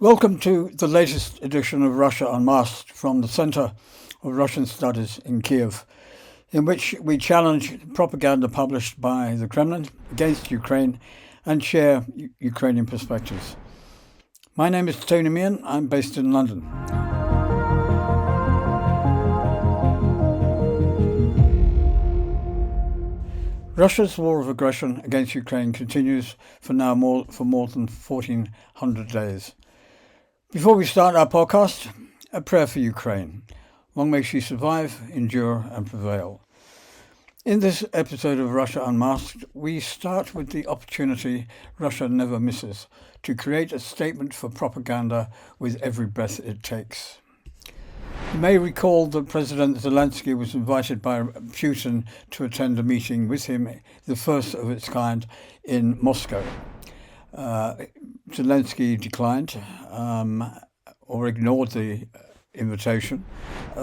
Welcome to the latest edition of Russia Unmasked from the Center of Russian Studies in Kyiv, in which we challenge propaganda published by the Kremlin against Ukraine and share Ukrainian perspectives. My name is Tony Meehan. I'm based in London. Russia's war of aggression against Ukraine continues for more than 1,400 days. Before we start our podcast, a prayer for Ukraine. Long may she survive, endure and prevail. In this episode of Russia Unmasked, we start with the opportunity Russia never misses to create a statement for propaganda with every breath it takes. You may recall that President Zelenskyy was invited by Putin to attend a meeting with him, the first of its kind, in Moscow. Zelenskyy declined or ignored the invitation,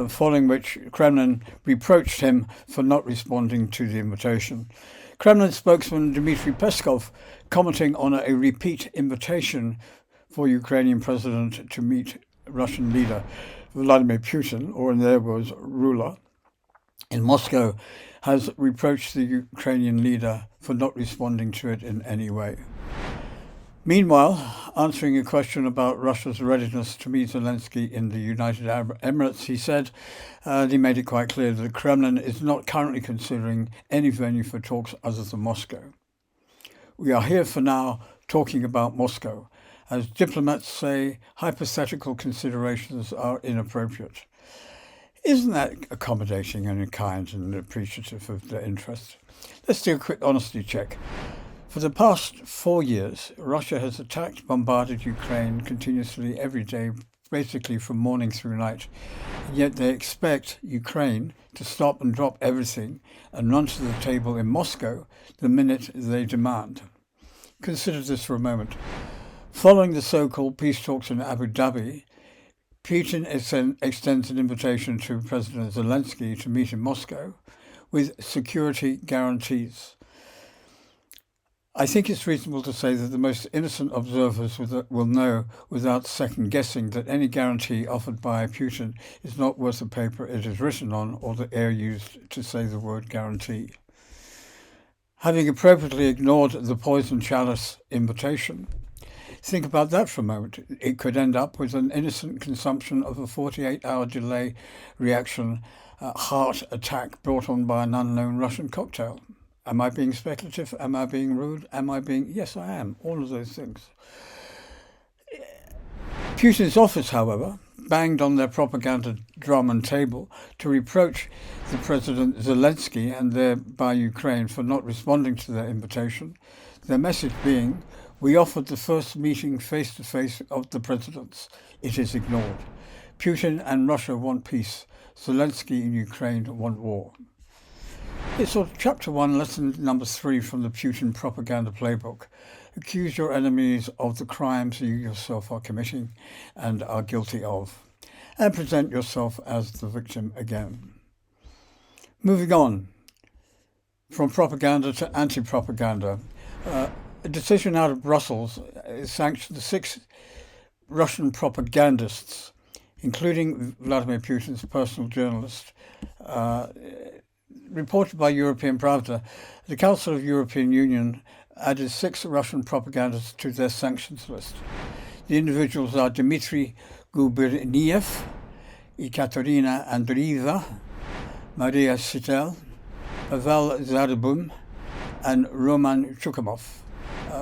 following which Kremlin reproached him for not responding to the invitation. Kremlin spokesman Dmitry Peskov, commenting on a repeat invitation for Ukrainian president to meet Russian leader Vladimir Putin, or in their words, ruler, in Moscow, has reproached the Ukrainian leader for not responding to it in any way. Meanwhile, answering a question about Russia's readiness to meet Zelenskyy in the United Arab Emirates, he said, he made it quite clear that the Kremlin is not currently considering any venue for talks other than Moscow. We are here for now talking about Moscow. As diplomats say, hypothetical considerations are inappropriate. Isn't that accommodating and kind and appreciative of their interest? Let's do a quick honesty check. For the past 4 years, Russia has attacked, bombarded Ukraine continuously every day, basically from morning through night. And yet they expect Ukraine to stop and drop everything and run to the table in Moscow the minute they demand. Consider this for a moment. Following the so-called peace talks in Abu Dhabi, Putin extends an invitation to President Zelenskyy to meet in Moscow with security guarantees. I think it's reasonable to say that the most innocent observers will know without second guessing that any guarantee offered by Putin is not worth the paper it is written on or the air used to say the word guarantee. Having appropriately ignored the poison chalice invitation, think about that for a moment. It could end up with an innocent consumption of a 48-hour delay reaction, heart attack brought on by an unknown Russian cocktail. Am I being speculative? Am I being rude? Yes, I am. All of those things. Putin's office, however, banged on their propaganda drum and table to reproach the President Zelenskyy and thereby Ukraine for not responding to their invitation. Their message being, we offered the first meeting face-to-face of the presidents. It is ignored. Putin and Russia want peace. Zelenskyy and Ukraine want war. It's chapter 1, lesson number 3 from the Putin propaganda playbook. Accuse your enemies of the crimes you yourself are committing and are guilty of, and present yourself as the victim again. Moving on from propaganda to anti-propaganda, a decision out of Brussels sanctioned 6 Russian propagandists, including Vladimir Putin's personal journalist. Reported by European Pravda, the Council of European Union added 6 Russian propagandists to their sanctions list. The individuals are Dmitry Guberniev, Ekaterina Andreeva, Maria Sittel, Pavel Zarubin, and Roman Chukamov.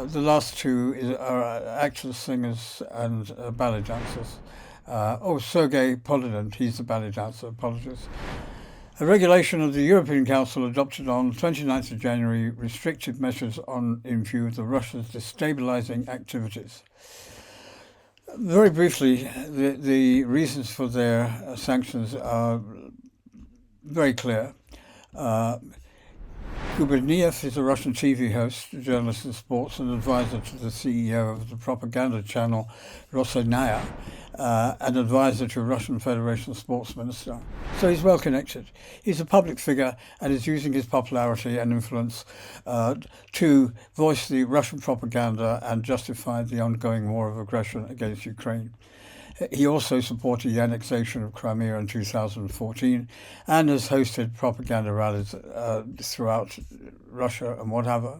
The last 2 are actors, singers, and ballet dancers. Sergei Polidin, he's the ballet dancer, apologies. A regulation of the European Council adopted on 29th of January restricted measures in view of Russia's destabilizing activities. Very briefly, the reasons for their sanctions are very clear. Guberniev is a Russian TV host, journalist in sports, and advisor to the CEO of the propaganda channel Russkiy Mir, an advisor to Russian Federation sports minister. So he's well connected. He's a public figure and is using his popularity and influence to voice the Russian propaganda and justify the ongoing war of aggression against Ukraine. He also supported the annexation of Crimea in 2014 and has hosted propaganda rallies throughout Russia and whatever.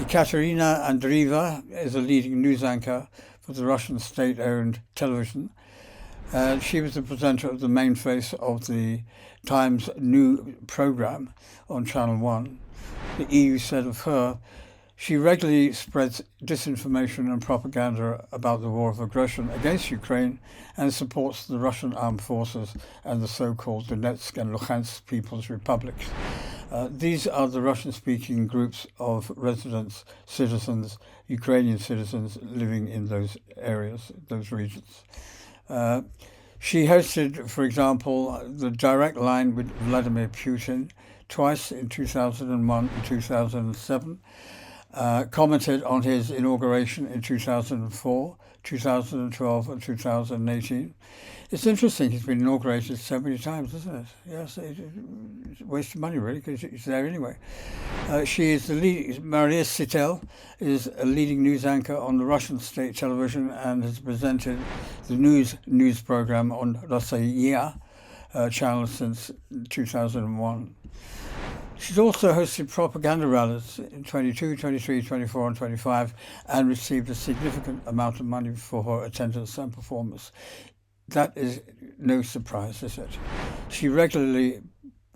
Ekaterina Andreeva is a leading news anchor for the Russian state-owned television. She was the presenter of the main face of the Times New programme on Channel 1. The EU said of her, she regularly spreads disinformation and propaganda about the war of aggression against Ukraine and supports the Russian armed forces and the so-called Donetsk and Luhansk People's Republics. These are the Russian-speaking groups of residents, citizens, Ukrainian citizens living in those areas, those regions. She hosted, for example, the direct line with Vladimir Putin twice in 2001 and 2007. Commented on his inauguration in 2004, 2012 and 2018. It's interesting he's been inaugurated so many times, isn't it? Yes, it's a waste of money really because he's there anyway. She is the lead. Maria Sittel is a leading news anchor on the Russian state television and has presented the news program on Russkiy Mir channel since 2001. She's also hosted propaganda rallies in 22, 23, 24 and 25 and received a significant amount of money for her attendance and performance. That is no surprise, is it? She regularly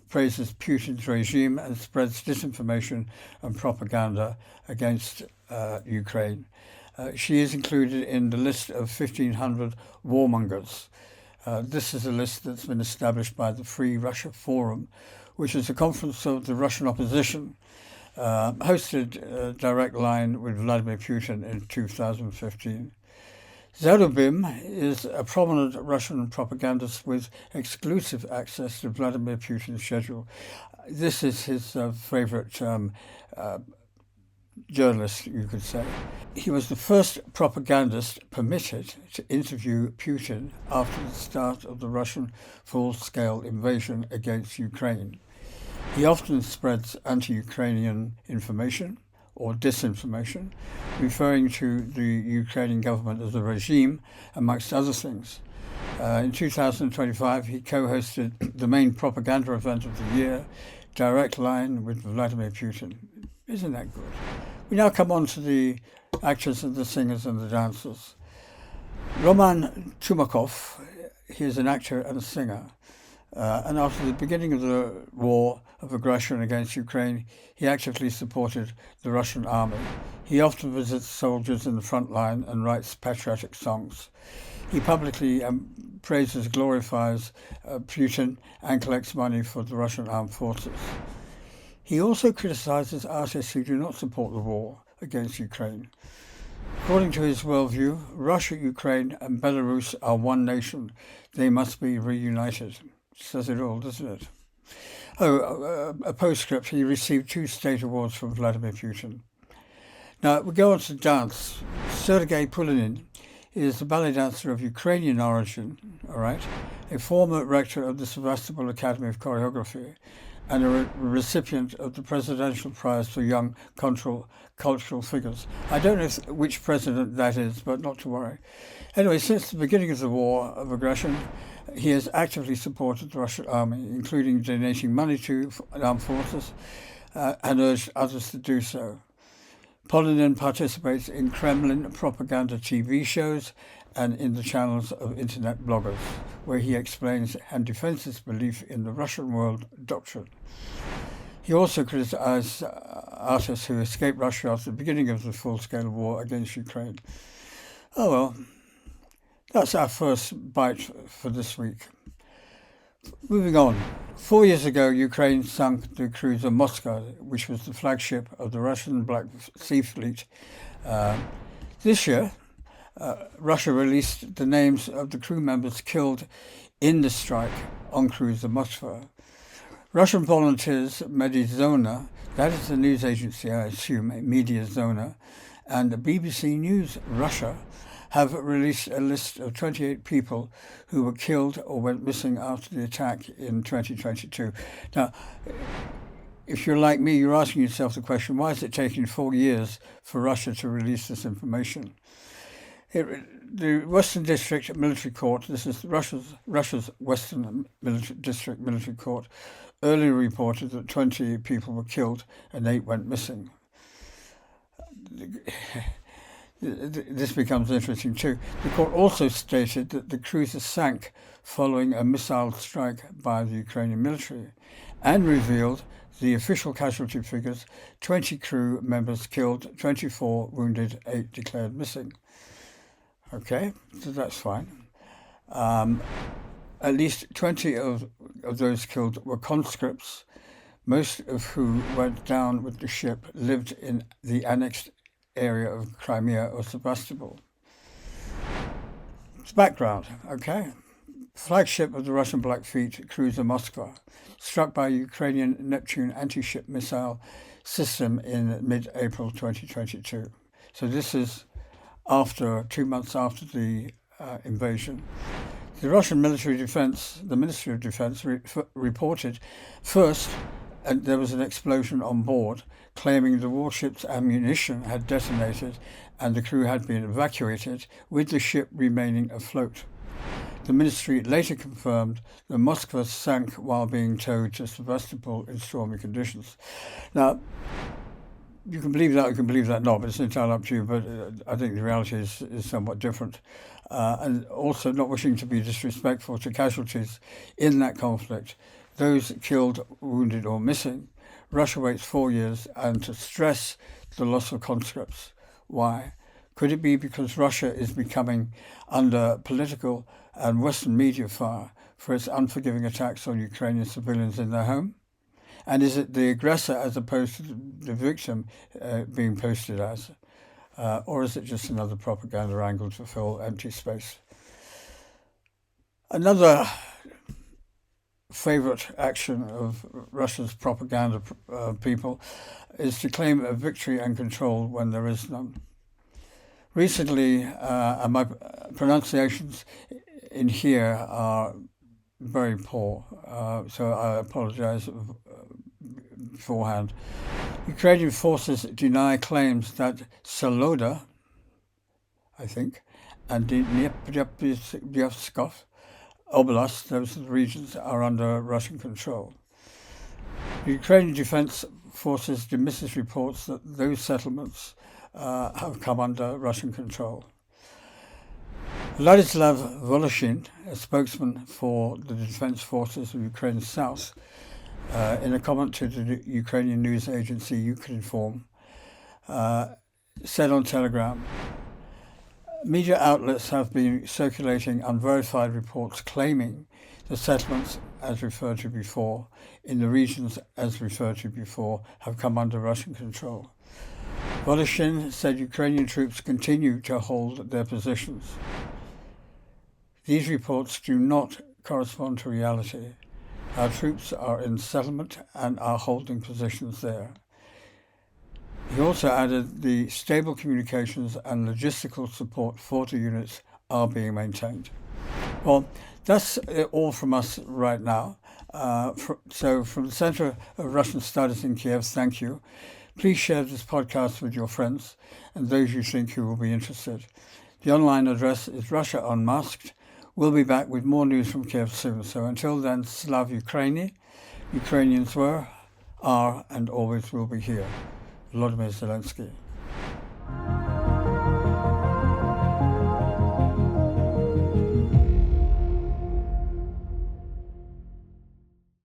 praises Putin's regime and spreads disinformation and propaganda against Ukraine. She is included in the list of 1,500 warmongers. This is a list that's been established by the Free Russia Forum, which is a conference of the Russian opposition, hosted a direct line with Vladimir Putin in 2015. Zarubin is a prominent Russian propagandist with exclusive access to Vladimir Putin's schedule. This is his favorite journalist, you could say. He was the first propagandist permitted to interview Putin after the start of the Russian full-scale invasion against Ukraine. He often spreads anti-Ukrainian information or disinformation, referring to the Ukrainian government as a regime, amongst other things. In 2025, he co-hosted the main propaganda event of the year, Direct Line with Vladimir Putin. Isn't that good? We now come on to the actors and the singers and the dancers. Roman Chumakov, he is an actor and a singer. And after the beginning of the war of aggression against Ukraine, he actively supported the Russian army. He often visits soldiers in the front line and writes patriotic songs. He publicly praises, glorifies Putin and collects money for the Russian armed forces. He also criticizes artists who do not support the war against Ukraine. According to his worldview, Russia, Ukraine and Belarus are one nation. They must be reunited. Says it all, doesn't it? A postscript, he received 2 state awards from Vladimir Putin. Now, we go on to dance. Sergei Pulinin is a ballet dancer of Ukrainian origin, all right, a former rector of the Sevastopol Academy of Choreography and a recipient of the Presidential Prize for Young Cultural Figures. I don't know which president that is, but not to worry. Anyway, since the beginning of the war of aggression, he has actively supported the Russian army, including donating money to armed forces and urged others to do so. Polinin participates in Kremlin propaganda TV shows and in the channels of internet bloggers, where he explains and defends his belief in the Russian world doctrine. He also criticized artists who escaped Russia after the beginning of the full-scale war against Ukraine. Oh well. That's our first bite for this week. Moving on. 4 years ago, Ukraine sunk the cruiser Moskva, which was the flagship of the Russian Black Sea Fleet. This year, Russia released the names of the crew members killed in the strike on cruiser Moskva. Russian volunteers, Mediazona, that is the news agency, I assume, Mediazona, and BBC News Russia, have released a list of 28 people who were killed or went missing after the attack in 2022. Now, if you're like me, you're asking yourself the question, why is it taking 4 years for Russia to release this information? The Western District Military Court, this is Russia's Western District Military Court, earlier reported that 20 people were killed and 8 went missing. This becomes interesting too. The court also stated that the cruiser sank following a missile strike by the Ukrainian military and revealed the official casualty figures: 20 crew members killed, 24 wounded, 8 declared missing. Okay, so that's fine. At least 20 of those killed were conscripts, most of who went down with the ship lived in the annexed area of Crimea or Sevastopol. It's background, okay? Flagship of the Russian Black Fleet, cruiser Moskva, struck by a Ukrainian Neptune anti-ship missile system in mid-April 2022. So this is 2 months after the invasion. The Russian Ministry of Defense reported first there was an explosion on board, claiming the warship's ammunition had detonated and the crew had been evacuated, with the ship remaining afloat. The ministry later confirmed the Moskva sank while being towed to Sevastopol in stormy conditions. Now, you can believe that, or you can believe that not, but it's entirely up to you. But I think the reality is somewhat different. And also, not wishing to be disrespectful to casualties in that conflict, those killed, wounded or missing, Russia waits 4 years, and to stress the loss of conscripts. Why? Could it be because Russia is becoming under political and Western media fire for its unforgiving attacks on Ukrainian civilians in their home? And is it the aggressor as opposed to the victim being posted as? Or is it just another propaganda angle to fill empty space? Another favorite action of Russia's propaganda people is to claim a victory and control when there is none. Recently, and my pronunciations in here are very poor, so I apologize beforehand. Ukrainian forces deny claims that Saloda, I think, and Dnipropetrovsk Oblast, those regions, are under Russian control. The Ukrainian Defense Forces dismisses reports that those settlements have come under Russian control. Vladislav Voloshin, a spokesman for the Defense Forces of Ukraine's south, in a comment to the Ukrainian news agency Ukrinform, said on Telegram, media outlets have been circulating unverified reports claiming the settlements, as referred to before, in the regions as referred to before, have come under Russian control. Voloshin said Ukrainian troops continue to hold their positions. These reports do not correspond to reality. Our troops are in settlement and are holding positions there. He also added the stable communications and logistical support for the units are being maintained. Well, that's all from us right now. So from the Center of Russian Studies in Kyiv, thank you. Please share this podcast with your friends and those you think who will be interested. The online address is Russia Unmasked. We'll be back with more news from Kyiv soon. So until then, Slav Ukraini. Ukrainians were, are, and always will be here. Vladimir Zelenskyy.